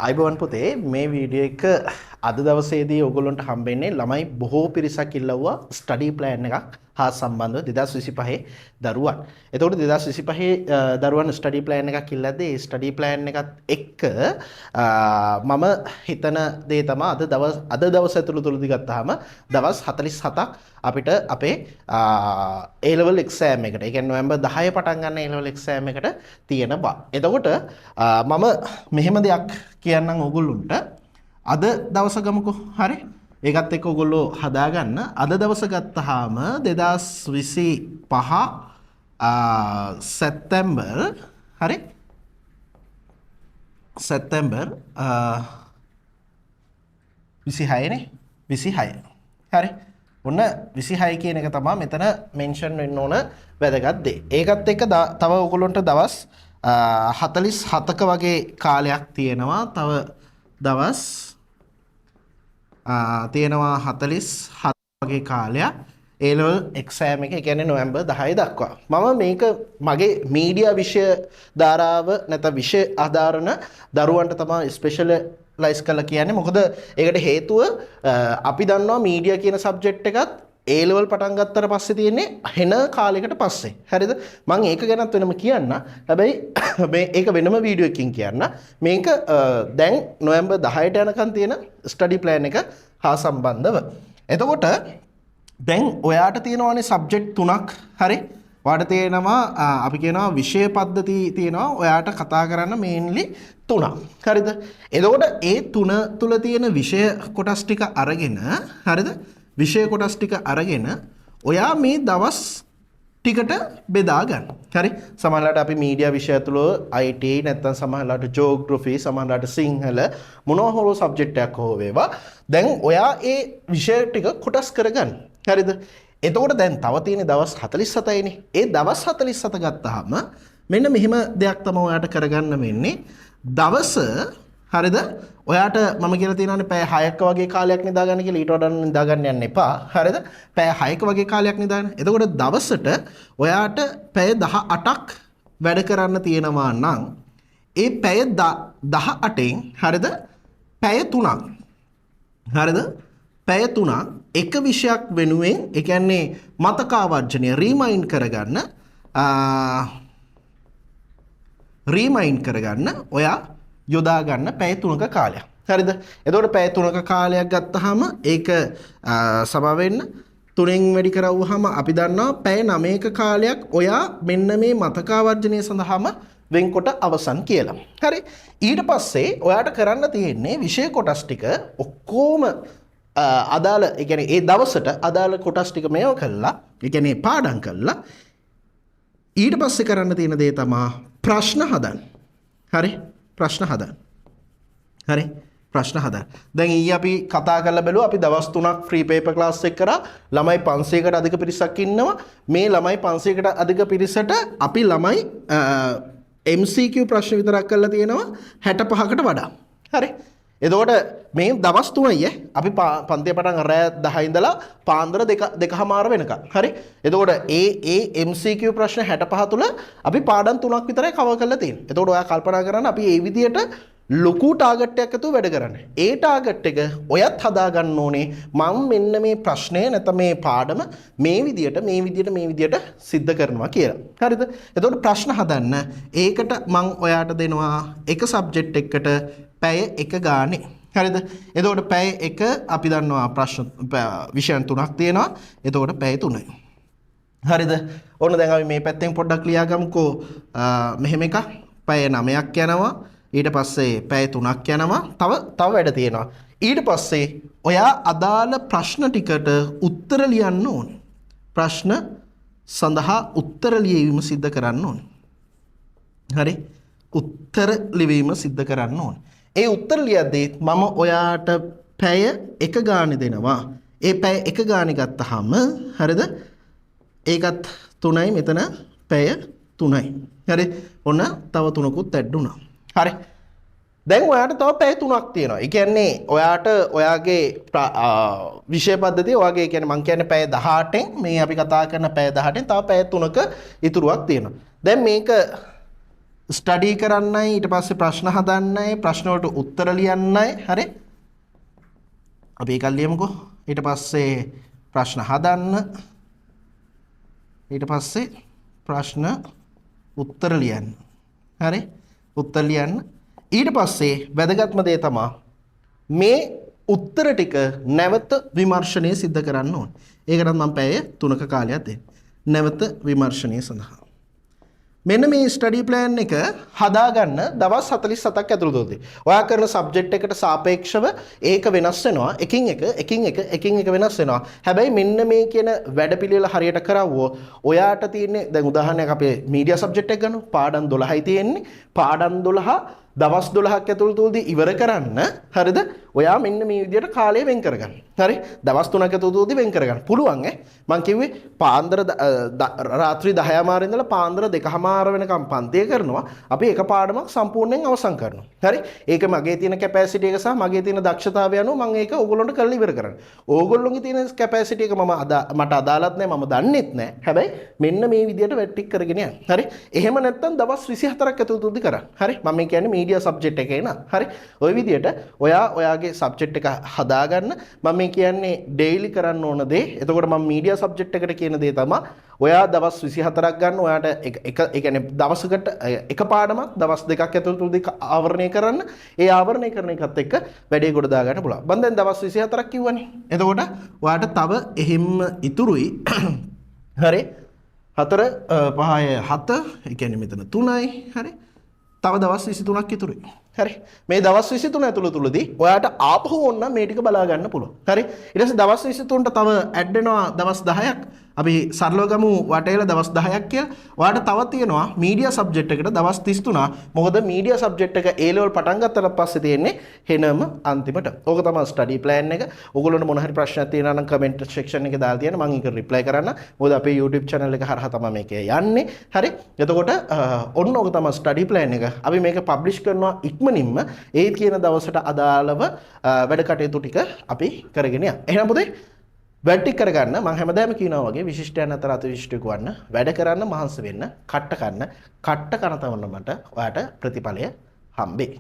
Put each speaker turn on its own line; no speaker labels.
අයිබෝන් පුතේ මේ වීඩියෝ එක අද දවසේදී ඔයගොල්ලන්ට හම්බෙන්නේ ළමයි බොහෝ පිරිසක් ඉල්ලුවා ස්ටඩි ප්ලෑන් එකක් හා සම්බන්ධව 2025 දරුවන්. එතකොට 2025 දරුවන් ස්ටඩි ප්ලෑන් එකක් ඉල්ලද්දී ඒ ස්ටඩි ප්ලෑන් එකත් එක්ක මම හිතන දේ තමයි අද දවස් ඇතුළතදී ගත්තාම දවස් 47ක් අපිට අපේ A level exam එකට ඒ කියන්නේ නොවැම්බර් 10 පටන් ගන්න A level exam එකට තියෙනවා. එතකොට මම මෙහෙම දෙයක් කියන්නම් ඕගොල්ලොන්ට අද දවස ගමුකෝ. හරි? ඒකත් එක්ක ඕගොල්ලෝ හදාගන්න. අද දවස ගත්තාම 2025 සැප්තැම්බර් හරි? සැප්තැම්බර් 26 නේ 26. හරි? ඔන්න 26 කියන එක තමයි මෙතන මෙන්ෂන් වෙන්න ඕන වැදගත් දේ. ඒකත් එක්ක තව ඕගොල්ලන්ට දවස් 47ක වගේ කාලයක් තියෙනවා. තව දවස් තියෙනවා 47 වගේ කාලයක් A level exam එක. ඒ කියන්නේ නොවැම්බර් 10 දක්වා. මම මේක මගේ මීඩියා විෂය ධාරාව නැත්නම් විෂය ආධාරණ දරුවන්ට තමයි ස්පෙෂලයිස් කරලා කියන්නේ. මොකද ඒකට හේතුව අපි දන්නවා මීඩියා කියන සබ්ජෙක්ට් එකත් A level පටන් ගත්තට පස්සේ තියෙන්නේ හෙන කාලයකට පස්සේ. හරිද? මම ඒක ගැනත් වෙනම කියන්න. හැබැයි මේ ඒක වෙනම වීඩියෝ එකකින් කියන්න. මේක දැන් නොවැම්බර් 10ට යනකම් තියෙන ස්ටඩි ප්ලෑන් එක හා සම්බන්ධව. එතකොට දැන් ඔයාට තියෙනවානේ සබ්ජෙක්ට් තුනක්. හරි? ඔයාට තියෙනවා අපි කියනවා විෂය පද්ධති තියෙනවා. ඔයාට කතා කරන්න මේන්ලි තුනක්. හරිද? එතකොට ඒ තුන තුල තියෙන විෂය කොටස් ටික අරගෙන හරිද? විෂය කොටස් ටික අරගෙන ඔයා මේ දවස් ටිකට බෙදා ගන්න. හරි? සමහරවිට අපි මීඩියා විෂය තුල IT නැත්නම් සමහරවිට ජියෝග්‍රැෆි සමහරවිට සිංහල මොනවා හෝ සබ්ජෙක්ට් එකක් හෝ වේවා. දැන් ඔයා ඒ විෂය ටික කොටස් කරගන්න. හරිද? එතකොට දැන් තව තියෙන දවස් 47යිනේ. ඒ දවස් 47 ගත්තාම මෙන්න මෙහෙම දෙයක් තමයි ඔයාට කරගන්න වෙන්නේ. දවස හරිද? ඔයාට මම කියලා තියෙනවානේ පැය 6ක වගේ කාලයක් නිදාගන්න කියලා. ඊට වඩා නිදාගන්න යන්න එපා. හරිද? පැය 6ක වගේ කාලයක් නිදාගන්න. එතකොට දවසට ඔයාට පැය 18ක් වැඩ කරන්න තියෙනවා නම් ඒ පැය 18න් හරිද? පැය 3ක්. හරිද? පැය 3ක් එක විෂයක් වෙනුවෙන් ඒ කියන්නේ මතකාවර්ජනය රීමයින්ඩ් කරගන්න ඔයා යොදා ගන්න පැය 3ක කාලයක්. හරිද? එතකොට පැය 3ක කාලයක් ගත්තාම ඒක සම වෙන්න 3න් වැඩි කරවුවාම අපි දන්නවා පැය 9ක කාලයක් ඔයා මෙන්න මේ මතකාවර්ජනය සඳහාම වෙන්කොට අවසන් කියලා. හරි? ඊට පස්සේ ඔයාට කරන්න තියෙන්නේ විෂය කොටස් ටික ඔක්කොම අදාළ ඒ කියන්නේ ඒ දවසට අදාළ කොටස් ටික මේව කළා. ඒ කියන්නේ පාඩම් කළා. ඊට පස්සේ කරන්න තියෙන දේ තමයි ප්‍රශ්න හදන්න. හරි? ප්‍රශ්න හදන්න. හරි? ප්‍රශ්න හදන්න. දැන් ඊයේ අපි කතා කරලා බැලුවා අපි දවස් 3ක් ෆ්‍රී පේපර් ක්ලාස් එක කරා. ළමයි 500කට අධික පිරිසක් ඉන්නවා. මේ ළමයි 500කට අධික පිරිසට අපි ළමයි MCQ ප්‍රශ්න විතරක් කරලා තියෙනවා 65කට වඩා. හරි? එතකොට මේ දවස් 3යි අපි පන්තිය පටන් රෑ 10 ඉඳලා පාන්දර 2:00 වෙනකම්. හරි? එතකොට ඒ MCQ ප්‍රශ්න 65 තුල අපි පාඩම් 3ක් විතරයි කවර් කරලා තියෙන්නේ. එතකොට ඔයා කල්පනා කරන්න අපි මේ විදියට ලොකු ටාගට් එකක් ඇතුව වැඩ කරන්නේ. ඒ ටාගට් එක ඔයත් හදා ගන්න ඕනේ. මම මෙන්න මේ ප්‍රශ්නය නැත්නම් මේ පාඩම මේ විදියට සිද්ධ කරනවා කියලා. හරිද? එතකොට ප්‍රශ්න හදන්න. ඒකට මම ඔයාට දෙනවා එක සබ්ජෙක්ට් එකකට පැය 1 ගානේ. හරිද? එතකොට පැය 1 අපි දන්නවා ප්‍රශ්න විෂයන් 3ක් තියෙනවා. එතකොට පැය 3යි. හරිද? ඕන දැන් අපි මේ පැත්තෙන් පොඩ්ඩක් ලියාගමුකෝ. මෙහෙම එකක් පැය 9ක් යනවා. ඊට පස්සේ පැය 3ක් යනවා. තව වැඩ තියෙනවා. ඊට පස්සේ ඔයා අදාළ ප්‍රශ්න ටිකට උත්තර ලියන්න ඕනේ. ප්‍රශ්න සඳහා උත්තර ලියවීම සිද්ධ කරන්න ඕනේ. හරි? උත්තර ලිවීම සිද්ධ කරන්න ඕනේ. ඒ උත්තර ලියද්දී මම ඔයාට පැය 1 ගානේ දෙනවා. ඒ පැය 1 ගානේ ගත්තාම හරිද? ඒකත් 3යි මෙතන පැය 3යි. හරි? ඔන්න තව 3කුත් ඇඩ් වුණා. හරි? දැන් ඔයාට තව පැය 3ක් තියෙනවා. ඒ කියන්නේ ඔයාට ඔයාගේ විෂය පද්ධතිය ඔයාගේ ඒ කියන්නේ මම කියන්නේ පැය 18න් මේ අපි කතා කරන පැය 18න් තව පැය 3ක ඉතුරුවක් තියෙනවා. දැන් මේක ස්ටඩි කරන්නයි ඊට පස්සේ ප්‍රශ්න හදන්නයි ප්‍රශ්න වලට උත්තර ලියන්නයි හරි අපි ඒක ලියමුකෝ ඊට පස්සේ ප්‍රශ්න හදන්න ඊට පස්සේ ප්‍රශ්න උත්තර ලියන්න හරි උත්තර ලියන්න ඊට පස්සේ වැදගත්ම දේ තමයි මේ උත්තර ටික නැවත විමර්ශනය සිද්ධ කරන්න ඕනේ. ඒකට මම පැය 3ක කාලයක් දෙන්න. නැවත විමර්ශනය සඳහා. මෙන්න මේ ස්ටඩි ප්ලෑන් එක හදාගන්න දවස් 47ක් ඇතුළතදී. ඔයා කරන සබ්ජෙක්ට් එකට සාපේක්ෂව ඒක වෙනස් වෙනවා. එකින් එක වෙනස් වෙනවා. හැබැයි මෙන්න මේ කියන වැඩපිළිවෙල හරියට කරවුවෝ ඔයාට තියෙන්නේ දැන් උදාහරණයක් අපේ මීඩියා සබ්ජෙක්ට් එක ගන්න. පාඩම් 12යි තියෙන්නේ. පාඩම් 12 දවස් 12ක් ඇතුළතදී ඉවර කරන්න හරිද? ඔයා මෙන්න මේ විදිහට කාලය වෙන් කරගන්න. හරි? දවස් 3ක ඇතුළතදී වෙන් කරගන්න. පුළුවන් ඈ. මං කිව්වේ පාන්දර රාත්‍රී 10:00 ඉඳලා පාන්දර 2:00 වෙනකම් පන්තිය කරනවා. අපි එක පාඩමක් සම්පූර්ණයෙන් අවසන් කරනවා. හරි? ඒක මගේ තියෙන කැපැසිටි එක සහ මගේ තියෙන දක්ෂතාවය අනුව මම ඒක ඕගොල්ලොන්ට කරලා ඉවර කරනවා. ඕගොල්ලොන්ගේ තියෙන කැපැසිටි එක මට අදාළත් නැහැ. මම දන්නෙත් නැහැ. හැබැයි මෙන්න මේ විදිහට වැටික් කරගෙන යන්න. හරි? එහෙම නැත්නම් දවස් 24ක් ඇතුළතදී කරන්න. හරි? මම කියන්නේ මීඩියා සබ්ජෙක්ට් එකේ නා. හරි? ওই විදිහට ඔයාගේ සබ්ජෙක්ට් එක හදාගන්න. මම මේ කියන්නේ ඩේලි කරන්න ඕන දේ. එතකොට මම මීඩියා සබ්ජෙක්ට් එකට කියන දේ තමයි ඔයා දවස් 24ක් ගන්න. ඔයාට ඒ කියන්නේ දවසකට එක පාඩමක් දවස් 2ක් ඇතුළතදී ආවරණය කරන්න. ඒ ආවරණය කරන එකත් එක්ක වැඩේ ගොඩ දා ගන්න පුළුවන්. මම දැන් දවස් 24ක් කිව්වනේ. එතකොට ඔයාට තව එහෙම්ම ඉතුරුයි. හරි? 4 5 7 ඒ කියන්නේ මෙතන 3යි. හරි? තව දවස් 23ක් ඉතුරුයි. හරි මේ දවස් 23 ඇතුළතදී ඔයාට ආපහු ඕන මේ ටික බලා ගන්න පුළුවන්. හරි ඊට පස්සේ දවස් 23ට තව ඇඩ් වෙනවා දවස් 10ක්. අපි සරලව ගමු වටේල දවස් 10ක් කියලා. ඔයාට තව තියෙනවා මීඩියා සබ්ජෙක්ට් එකට දවස් 33. මොකද මීඩියා සබ්ජෙක්ට් එක A level පටන් ගත්තට පස්සේ තියෙන්නේ හෙනම අන්තිමට. ඕක තමයි ස්ටඩි ප්ලෑන් එක. ඔයගොල්ලන්ට මොන හරි ප්‍රශ්නයක් තියෙනවා නම් කමෙන්ට් සෙක්ෂන් එකේ දාලා තියෙන මම ඒක රිප්ලයි කරන්න. මොකද අපේ YouTube channel එක හරහා තමයි මේක යන්නේ. හරි එතකොට ඔන්න ඕක තමයි ස්ටඩි ප්ලෑන් එක. අපි මේක පබ්ලිෂ් කරනවා ඉක්මනින්ම ඒ කියන දවසට අදාළව වැඩ කටයුතු ටික අපි කරගෙන යන්න. එහෙනම් පුතේ වැඩ කරගන්න මම හැමදාම කියනවා වගේ විශිෂ්ටයන් අතර අතිවිශිෂ්ටයෙකු වන්න වැඩ කරන්න මහන්සි වෙන්න කට්ට කන්න කට්ට කන තවන්න මට ඔයාට ප්‍රතිඵලය හම්බෙයි.